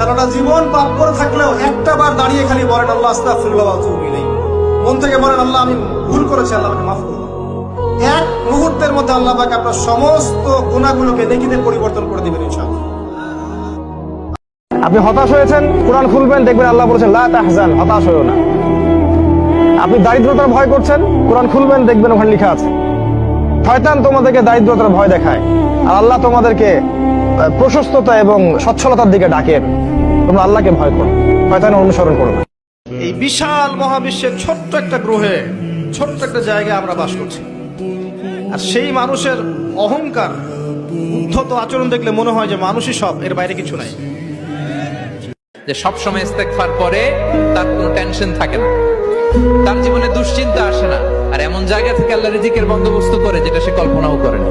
সারাটা জীবন পাপ করে থাকলেও একটা বার দাঁড়িয়ে খালি বলেন আল্লাহ আস্তাগফিরুল্লাহ ওয়া আতুবু ইলাইহি, মন থেকে বলেন আল্লাহ আমি ভুল করেছি, আল্লাহ আমাকে মাফ করুন, এক মুহূর্তের মধ্যে আল্লাহ পাক আপনার সমস্ত গুনাহগুলোকে নেকিতে পরিবর্তন করে দিবেন ইনশাআল্লাহ। আপনি হতাশ হয়েছেন, কোরআন খুলবেন, দেখবেন আল্লাহ বলেছেন লা তাহজান, হতাশ হয়ো না। আপনি দারিদ্রতার ভয় করছেন, কোরআন খুলবেন, দেখবেন ওখানে লেখা আছে শয়তান তোমাদেরকে দারিদ্রতার ভয় দেখায়, আর আল্লাহ তোমাদেরকে প্রশস্ততা এবং সচ্ছলতার দিকে ডাকেন। তোমরা আল্লাহকে ভয় করো, শয়তানের অনুসরণ করো না। এই বিশাল মহাবিশ্বের ছোট্ট একটা গ্রহে, ছোট্ট একটা জায়গায় আমরা বাস করছি, আর সেই মানুষের অহংকার, উদ্ধত আচরণ দেখলে মনে হয় যে মানুষই সব, এর বাইরে কিছু নাই। যে সব সময় ইস্তেগফার করে, তার কোনো টেনশন থাকে না, তার জীবনে দুশ্চিন্তা আসে না, আর এমন জায়গা থেকে আল্লাহ রিজিকের বন্দোবস্ত করে যেটা সে কল্পনাও করে না।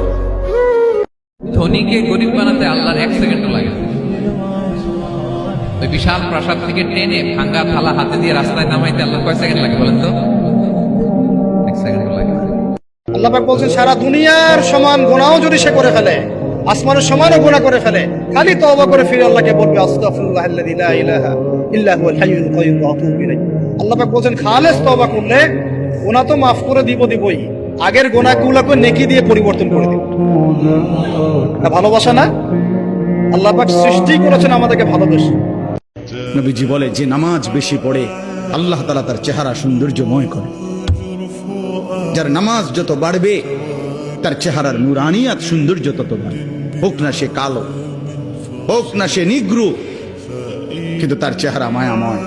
ধনীকে গরিব বানাতে আল্লাহর 1 সেকেন্ডও লাগে না। ওই বিশাল প্রাসাদ থেকে টেনে ভাঙ্গা থালা হাতে দিয়ে রাস্তায় নামাইতে আল্লাহ কয় সেকেন্ড লাগে বলেন তো? 1 সেকেন্ড লাগে। আল্লাহ পাক বলছেন সারা দুনিয়ার সমান গুনাহও যদি সে করে ফেলে, আসমানের সমানও গুনাহ করে ফেলে, খালি তওবা করে ফিরে আল্লাহকে বলবে আস্তাগফিরুল্লাহাল্লাযী লা ইলাহা ইল্লা হুয়াল হাইয়ুল কাইয়্যুম ওয়া আতুবু ইলাইহি। আল্লাহ পাক বলছেন খালেস তওবা করলে গুনাহ তো মাফ করে দিবই, আগের গুনাহগুলোকে নেকি দিয়ে পরিবর্তন করে দিব। এটা ভালোবাসা না? আল্লাহ পাক সৃষ্টি করেছেন আমাদেরকে ভালোবেসে। নবীজি বলে যে নামাজ বেশি পড়ে আল্লাহ তাআলা তার চেহারা সৌন্দর্যময় করে। যার নামাজ যত বাড়বে তার চেহারার নুরানিয়াত সৌন্দর্য তত বাড়বে। হোক না সে কালো, হোক না সে নিগ্রু, কিন্তু তার চেহারা মায়াময়।